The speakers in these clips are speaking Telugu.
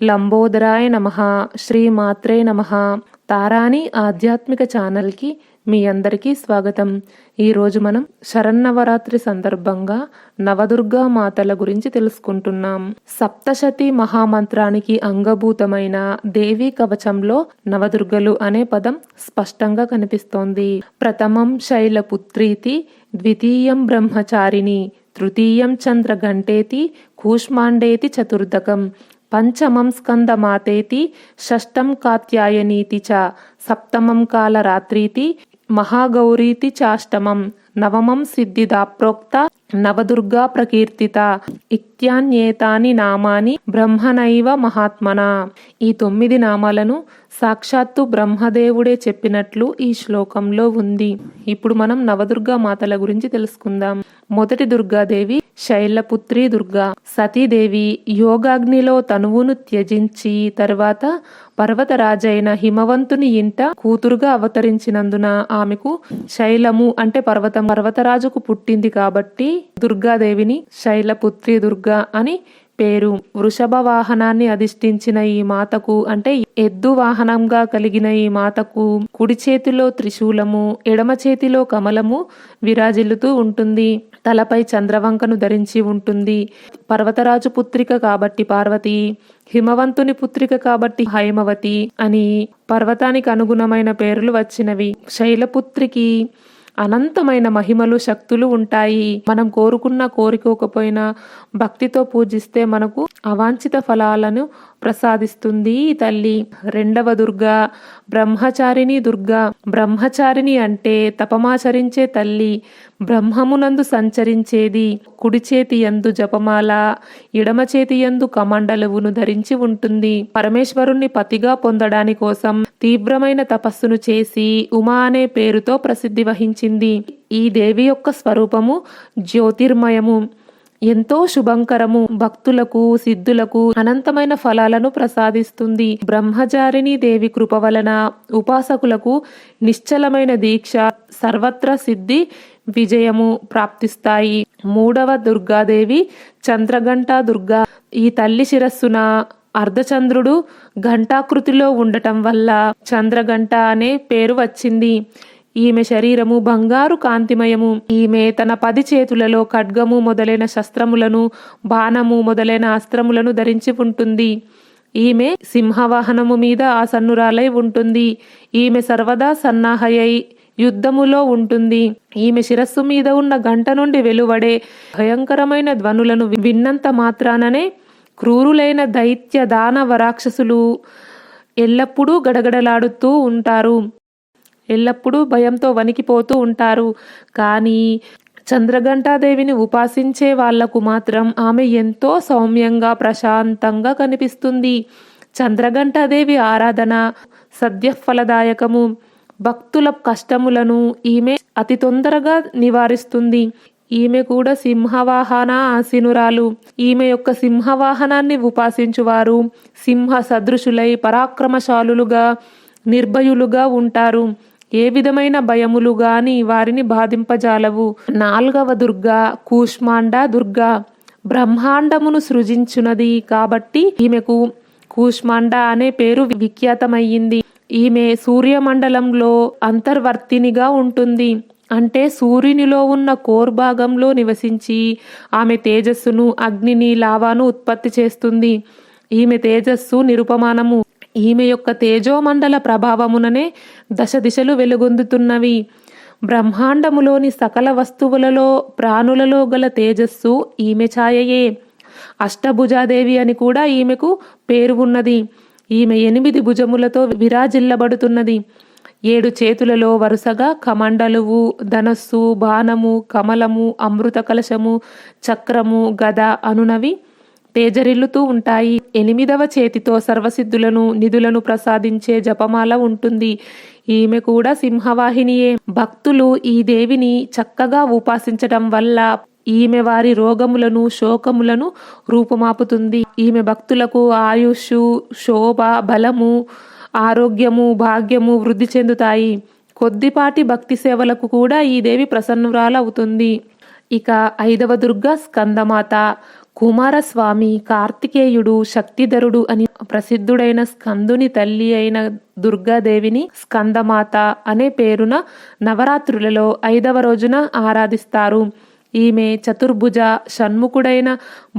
లంబోదరాయ నమః. శ్రీమాత్రే నమః. తారాని ఆధ్యాత్మిక ఛానల్కి మీ అందరికీ స్వాగతం. ఈరోజు మనం శరన్నవరాత్రి సందర్భంగా నవదుర్గా మాతల గురించి తెలుసుకుంటున్నాం. సప్తశతి మహామంత్రానికి అంగభూతమైన దేవీ కవచంలో నవదుర్గలు అనే పదం స్పష్టంగా కనిపిస్తోంది. ప్రథమం శైలపుత్రీతి, ద్వితీయం బ్రహ్మచారిణి, తృతీయం చంద్రఘంటేతి, కూష్మాండేతి చతుర్దకం, పంచమం స్కందమాతేతి, షష్టం కాత్యాయనీతి చ, సప్తమం కాలరాత్రీతి, మహాగౌరీతి చాష్టమం, నవమం సిద్ధిదాప్రోక్త నవదుర్గా ప్రకీర్తిత ఇత్యాన్యేతాని నామాని బ్రహ్మనైవ మహాత్మనా. ఈ 9 నామాలను సాక్షాత్తు బ్రహ్మదేవుడే చెప్పినట్లు ఈ శ్లోకంలో ఉంది. ఇప్పుడు మనం నవదుర్గా మాతల గురించి తెలుసుకుందాం. మొదటి దుర్గాదేవి శైలపుత్రి దుర్గా. సతీదేవి యోగాగ్నిలో తనువును త్యజించి తర్వాత పర్వతరాజైన హిమవంతుని ఇంట కూతురుగా అవతరించినందున ఆమెకు శైలము అంటే పర్వతరాజుకు పుట్టింది కాబట్టి దుర్గాదేవిని శైలపుత్రి దుర్గా అని పేరు. వృషభ వాహనాన్ని అధిష్ఠించిన ఈ మాతకు అంటే ఎద్దు వాహనంగా కలిగిన ఈ మాతకు కుడి చేతిలో త్రిశూలము, ఎడమ చేతిలో కమలము విరాజిల్లుతూ ఉంటుంది. తలపై చంద్రవంకను ధరించి ఉంటుంది. పర్వతరాజు పుత్రిక కాబట్టి పార్వతి, హిమవంతుని పుత్రిక కాబట్టి హైమవతి అని పర్వతానికి అనుగుణమైన పేర్లు వచ్చినవి. శైలపుత్రికి అనంతమైన మహిమలు, శక్తులు ఉంటాయి. మనం కోరుకోకపోయినా భక్తితో పూజిస్తే మనకు అవాంఛిత ఫలాలను ప్రసాదిస్తుంది ఈ తల్లి. రెండవ దుర్గా బ్రహ్మచారిణి దుర్గా. బ్రహ్మచారిణి అంటే తపమాచరించే తల్లి, బ్రహ్మమునందు సంచరించేది. కుడి చేతి యందు జపమాల, ఎడమ చేతి యందు కమండలువును ధరించి ఉంటుంది. పరమేశ్వరుణ్ణి పతిగా పొందడాని కోసం తీవ్రమైన తపస్సును చేసి ఉమా అనే పేరుతో ప్రసిద్ధి వహించింది. ఈ దేవి యొక్క స్వరూపము జ్యోతిర్మయము, ఎంతో శుభంకరము, భక్తులకు సిద్ధులకు అనంతమైన ఫలాలను ప్రసాదిస్తుంది. బ్రహ్మచారిణి దేవి కృప వలన ఉపాసకులకు నిశ్చలమైన దీక్ష, సర్వత్ర సిద్ధి, విజయము ప్రాప్తిస్తాయి. మూడవ దుర్గాదేవి చంద్రఘంట దుర్గా. ఈ తల్లి శిరస్సున అర్ధచంద్రుడు ఘంటాకృతిలో ఉండటం వల్ల చంద్రఘంట అనే పేరు వచ్చింది. ఈమె శరీరము బంగారు కాంతిమయము. ఈమె తన 10 చేతులలో ఖడ్గము మొదలైన శస్త్రములను, బాణము మొదలైన అస్త్రములను ధరించి ఉంటుంది. ఈమె సింహవాహనము మీద ఆసన్నురాలై ఉంటుంది. ఈమె సర్వదా సన్నాహయై యుద్ధములో ఉంటుంది. ఈమె శిరస్సు మీద ఉన్న గంట నుండి వెలువడే భయంకరమైన ధ్వనులను విన్నంత మాత్రాననే క్రూరులైన దైత్య దానవ రాక్షసులు ఎల్లప్పుడూ గడగడలాడుతూ ఉంటారు, ఎల్లప్పుడూ భయంతో వణికిపోతూ ఉంటారు. కానీ చంద్రఘంటాదేవిని ఉపాసించే వాళ్లకు మాత్రం ఆమె ఎంతో సౌమ్యంగా ప్రశాంతంగా కనిపిస్తుంది. చంద్రఘంటాదేవి ఆరాధన సద్యఫలదాయకము. భక్తుల కష్టములను ఈమె అతి తొందరగా నివారిస్తుంది. ఈమె కూడా సింహవాహన ఆసీనురాలు. ఈమె యొక్క సింహవాహనాన్ని ఉపాసించువారు సింహ సదృశులై పరాక్రమశాలులుగా, నిర్భయులుగా ఉంటారు. ఏ విధమైన భయములు గాని వారిని బాధింపజాలవు. నాల్గవ దుర్గా కూష్మాండ దుర్గా. బ్రహ్మాండమును సృజించున్నది కాబట్టి ఈమెకు కూష్మాండ అనే పేరు విఖ్యాతమయ్యింది. ఈమె సూర్యమండలంలో అంతర్వర్తినిగా ఉంటుంది. అంటే సూర్యునిలో ఉన్న కోర్ భాగంలో నివసించి ఆమె తేజస్సును, అగ్నిని, లావాను ఉత్పత్తి చేస్తుంది. ఈమె తేజస్సు నిరుపమానము. ఈమె యొక్క తేజోమండల ప్రభావముననే దశ దిశలు వెలుగొందుతున్నవి. బ్రహ్మాండములోని సకల వస్తువులలో, ప్రాణులలో గల తేజస్సు ఈమె ఛాయయే. అష్టభుజాదేవి అని కూడా ఈమెకు పేరు ఉన్నది. ఈమె 8 భుజములతో విరాజిల్లబడుతున్నది. 7 చేతులలో వరుసగా కమండలువు, ధనస్సు, బాణము, కమలము, అమృత కలశము, చక్రము, గద అనునవి తేజరిల్లుతూ ఉంటాయి. 8వ చేతితో సర్వసిద్ధులను, నిధులను ప్రసాదించే జపమాల ఉంటుంది. ఈమె కూడా సింహవాహినియే. భక్తులు ఈ దేవిని చక్కగా ఉపాసించటం వల్ల ఈమె వారి రోగములను, శోకములను రూపుమాపుతుంది. ఈమె భక్తులకు ఆయుష్షు, శోభ, బలము, ఆరోగ్యము, భాగ్యము వృద్ధి చెందుతాయి. కొద్దిపాటి భక్తి సేవలకు కూడా ఈ దేవి ప్రసన్నురాలవుతుంది. ఇక 5వ దుర్గా స్కందమాత. కుమారస్వామి, కార్తికేయుడు, శక్తిధరుడు అని ప్రసిద్ధుడైన స్కందుని తల్లి అయిన దుర్గాదేవిని స్కందమాత అనే పేరున నవరాత్రులలో 5వ రోజున ఆరాధిస్తారు. ఈమె చతుర్భుజ షణ్ముఖుడైన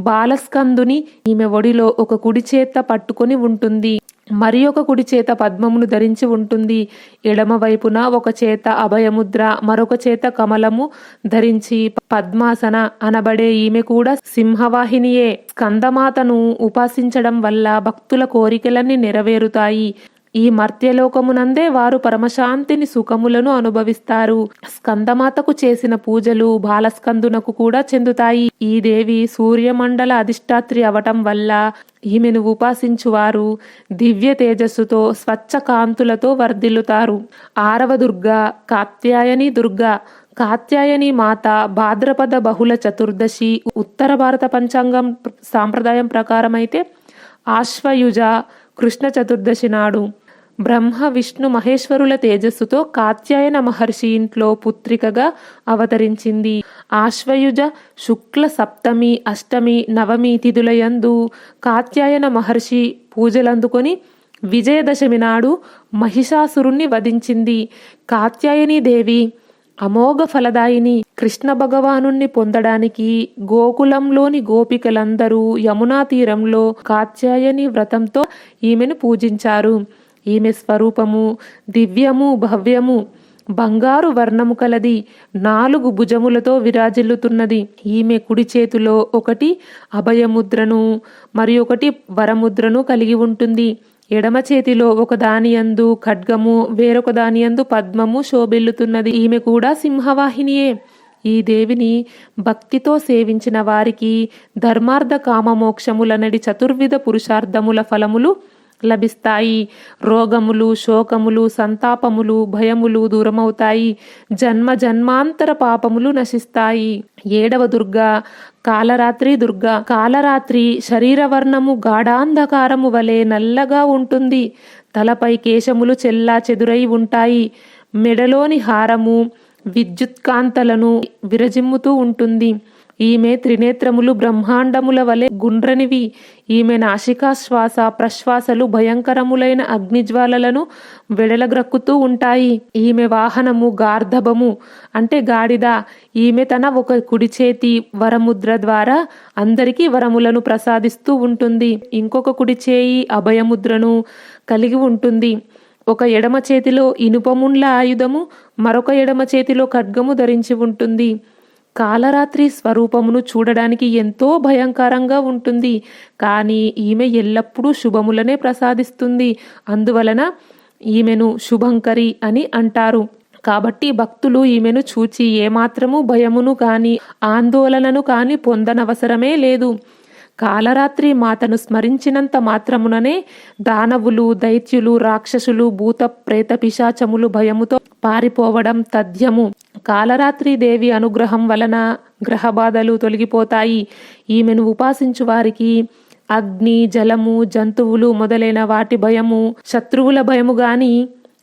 బాలస్కందుని ఈమె ఒడిలో ఒక కుడి చేత పట్టుకొని ఉంటుంది. మరి ఒక కుడి చేత పద్మమును ధరించి ఉంటుంది. ఎడమ వైపున ఒక చేత అభయముద్ర, మరొక చేత కమలము ధరించి పద్మాసన అనబడే ఈమె కూడా సింహవాహినియే. స్కందమాతను ఉపాసించడం వల్ల భక్తుల కోరికలన్నీ నెరవేరుతాయి. ఈ మర్త్యలోకమునందే వారు పరమశాంతిని సుఖములను అనుభవిస్తారు. స్కందమాతకు చేసిన పూజలు బాలస్కందునకు కూడా చెందుతాయి. ఈ దేవి సూర్యమండల అధిష్టాత్రి అవటం వల్ల ఈమెను ఉపాసించువారు దివ్య తేజస్సుతో స్వచ్ఛ కాంతులతో వర్ధిల్లుతారు. 6వ దుర్గా కాత్యాయని దుర్గా. కాత్యాయని మాత భాద్రపద బహుళ చతుర్దశి ఉత్తర భారత పంచాంగం సాంప్రదాయం ప్రకారం అయితే ఆశ్వయుజ కృష్ణ చతుర్దశి నాడు బ్రహ్మ విష్ణు మహేశ్వరుల తేజస్సుతో కాత్యాయన మహర్షి ఇంట్లో పుత్రికగా అవతరించింది. ఆశ్వయుజ శుక్ల సప్తమి, అష్టమి, నవమి తిథులయందు కాత్యాయన మహర్షి పూజలందుకొని విజయదశమి నాడు మహిషాసురుణ్ణి వధించింది. కాత్యాయని దేవి అమోఘ ఫలదాయిని. కృష్ణ భగవానుణ్ణి పొందడానికి గోకులంలోని గోపికలందరూ యమునా తీరంలో కాత్యాయని వ్రతంతో ఈమెను పూజించారు. ఈమె స్వరూపము దివ్యము భవ్యము, బంగారు వర్ణము కలది, 4 భుజములతో విరాజిల్లుతున్నది. ఈమె కుడి చేతిలో ఒకటి అభయముద్రను మరి ఒకటి వరముద్రను కలిగి ఉంటుంది. ఎడమ చేతిలో ఒక దానియందు ఖడ్గము, వేరొక దానియందు పద్మము శోభిల్లుతున్నది. ఈమె కూడా సింహవాహినియే. ఈ దేవిని భక్తితో సేవించిన వారికి ధర్మార్థ కామ మోక్షములనడి చతుర్విధ పురుషార్థముల ఫలములు లభిస్తాయి. రోగములు, శోకములు, సంతాపములు, భయములు దూరమవుతాయి. జన్మ జన్మాంతర పాపములు నశిస్తాయి. 7వ దుర్గా కాలరాత్రి దుర్గా. కాలరాత్రి శరీరవర్ణము గాఢాంధకారము వలె నల్లగా ఉంటుంది. తలపై కేశములు చెల్లా చెదురై ఉంటాయి. మెడలోని హారము విద్యుత్కాంతలను విరజిమ్ముతూ ఉంటుంది. ఈమె త్రినేత్రములు బ్రహ్మాండముల వలె గుండ్రనివి. ఈమె నాసికా శ్వాస ప్రశ్వాసలు భయంకరములైన అగ్నిజ్వాలలను వెడలగ్రక్కుతూ ఉంటాయి. ఈమె వాహనము గార్ధబము అంటే గాడిద. ఈమె తన ఒక కుడి చేతి వరముద్ర ద్వారా అందరికీ వరములను ప్రసాదిస్తూ ఉంటుంది. ఇంకొక కుడి చేయి అభయముద్రను కలిగి ఉంటుంది. ఒక ఎడమ చేతిలో ఇనుపముండ్ల ఆయుధము, మరొక ఎడమ చేతిలో ఖడ్గము ధరించి ఉంటుంది. కాలరాత్రి స్వరూపమును చూడడానికి ఎంతో భయంకరంగా ఉంటుంది. కానీ ఈమె ఎల్లప్పుడూ శుభములనే ప్రసాదిస్తుంది. అందువలన ఈమెను శుభంకరి అని అంటారు. కాబట్టి భక్తులు ఈమెను చూచి ఏమాత్రము భయమును కాని ఆందోళనను కాని పొందనవసరమే లేదు. కాలరాత్రి మాతను స్మరించినంత మాత్రముననే దానవులు, దైత్యులు, రాక్షసులు, భూత ప్రేత పిశాచములు భయముతో పారిపోవడం తథ్యము. కాలరాత్రి దేవి అనుగ్రహం వలన గ్రహబాధలు తొలగిపోతాయి. ఈమెను ఉపాసించు వారికి అగ్ని, జలము, జంతువులు మొదలైన వాటి భయము, శత్రువుల భయము గాని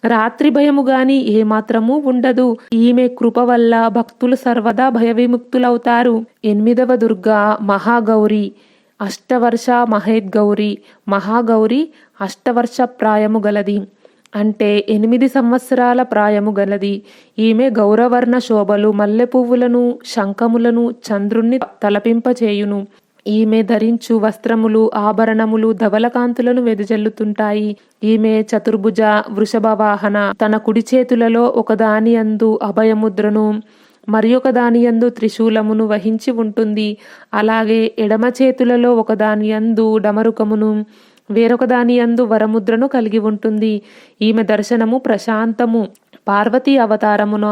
రాత్రి భయము గాని ఏమాత్రము ఉండదు. ఈమె కృప వల్ల భక్తులు సర్వదా భయవిముక్తులవుతారు. 8వ దుర్గా మహాగౌరి. అష్టవర్ష మహేద్గౌరి. మహాగౌరి అష్టవర్ష ప్రాయము గలది అంటే 8 సంవత్సరాల ప్రాయము గలది. ఈమె గౌరవర్ణ శోభలు, మల్లె పువ్వులను, శంఖములను, చంద్రుణ్ణి తలపింపచేయును. ఈమె ధరించు వస్త్రములు, ఆభరణములు ధవలకాంతులను వెదజల్లుతుంటాయి. ఈమె చతుర్భుజ వృషభ వాహన. తన కుడి చేతులలో ఒకదాని యందు అభయముద్రను, మరి ఒక దానియందు త్రిశూలమును వహించి ఉంటుంది. అలాగే ఎడమ చేతులలో ఒకదాని యందు డమరుకమును, వేరొక దాని యందు వరముద్రను కలిగి ఉంటుంది. ఈమె దర్శనము ప్రశాంతము. పార్వతీ అవతారమున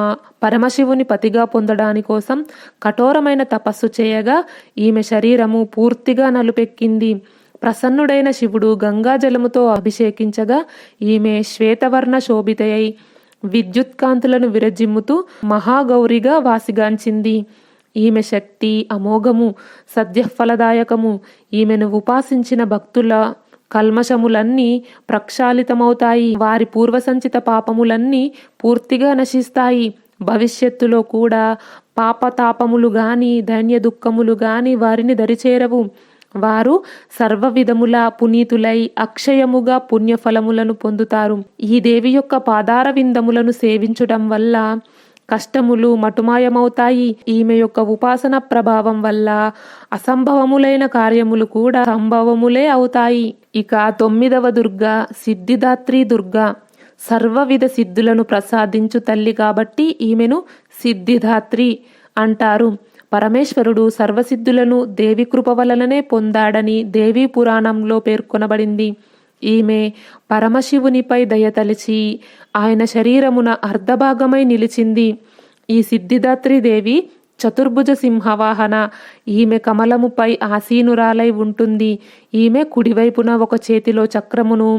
పరమశివుని పతిగా పొందడాని కోసం కఠోరమైన తపస్సు చేయగా ఈమె శరీరము పూర్తిగా నలుపెక్కింది. ప్రసన్నుడైన శివుడు గంగాజలముతో అభిషేకించగా ఈమె శ్వేతవర్ణ శోభితయై విద్యుత్కాంతులను విరజిమ్ముతూ మహాగౌరిగా వాసిగాంచింది. ఈమె శక్తి అమోఘము, సద్యఫలదాయకము. ఈమెను ఉపాసించిన భక్తుల కల్మషములన్నీ ప్రక్షాళితమవుతాయి. వారి పూర్వసంచిత పాపములన్నీ పూర్తిగా నశిస్తాయి. భవిష్యత్తులో కూడా పాపతాపములు గాని ధన్య దుఃఖములు గాని వారిని దరిచేరవు. వారు సర్వ విధముల పునీతులై అక్షయముగా పుణ్యఫలములను పొందుతారు. ఈ దేవి యొక్క పాదార విందములను సేవించడం వల్ల కష్టములు మటుమాయమవుతాయి. ఈమె యొక్క ఉపాసన ప్రభావం వల్ల అసంభవములైన కార్యములు కూడా సంభవములే అవుతాయి. ఇక 9వ దుర్గా సిద్ధిదాత్రి దుర్గా. సర్వవిధ సిద్ధులను ప్రసాదించు తల్లి కాబట్టి ఈమెను సిద్ధిదాత్రి అంటారు. పరమేశ్వరుడు సర్వసిద్ధులను దేవి కృప వలననే పొందాడని దేవీ పురాణంలో పేర్కొనబడింది. ఈమె పరమశివునిపై దయతలిచి ఆయన శరీరమున అర్ధభాగమై నిలిచింది. ఈ సిద్ధిదాత్రి దేవి చతుర్భుజ సింహవాహన. ఈమె కమలముపై ఆసీనురాలై ఉంటుంది. ఈమె కుడివైపున ఒక చేతిలో చక్రమును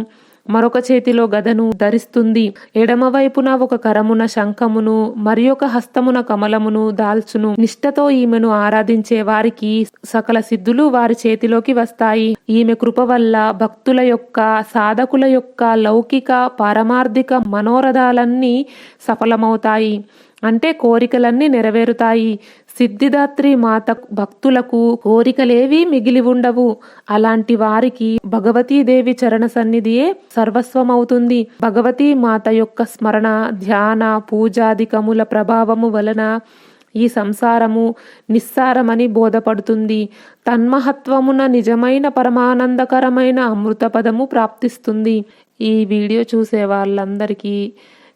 మరొక చేతిలో గదను ధరిస్తుంది. ఎడమవైపున ఒక కరమున శంఖమును మరి ఒక హస్తమున కమలమును దాల్చును. నిష్ఠతో ఈమెను ఆరాధించే వారికి సకల సిద్ధులు వారి చేతిలోకి వస్తాయి. ఈమె కృప వల్ల భక్తుల యొక్క సాధకుల యొక్క లౌకిక పారమార్థిక మనోరథాలన్నీ సఫలమవుతాయి. అంటే కోరికలన్నీ నెరవేరుతాయి. సిద్ధిదాత్రి మాత భక్తులకు కోరికలేవీ మిగిలి ఉండవు. అలాంటి వారికి భగవతీదేవి చరణ సన్నిధియే సర్వస్వమవుతుంది. భగవతీ మాత యొక్క స్మరణ ధ్యాన పూజాధికముల ప్రభావము వలన ఈ సంసారము నిస్సారమని బోధపడుతుంది. తన్మహత్వమున నిజమైన పరమానందకరమైన అమృత పదము ప్రాప్తిస్తుంది. ఈ వీడియో చూసే వాళ్ళందరికీ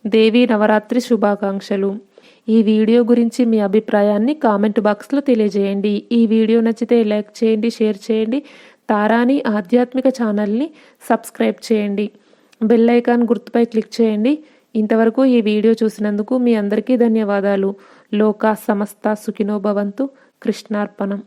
దేవీ నవరాత్రి శుభాకాంక్షలు. ఈ వీడియో గురించి మీ అభిప్రాయాన్ని కామెంట్ బాక్స్లో తెలియజేయండి. ఈ వీడియో నచ్చితే లైక్ చేయండి, షేర్ చేయండి. తారాని ఆధ్యాత్మిక ఛానల్ని సబ్స్క్రైబ్ చేయండి. బెల్ ఐకాన్ గుర్తుపై క్లిక్ చేయండి. ఇంతవరకు ఈ వీడియో చూసినందుకు మీ అందరికీ ధన్యవాదాలు. లోకా సమస్త సుఖినో భవంతు. కృష్ణార్పణం.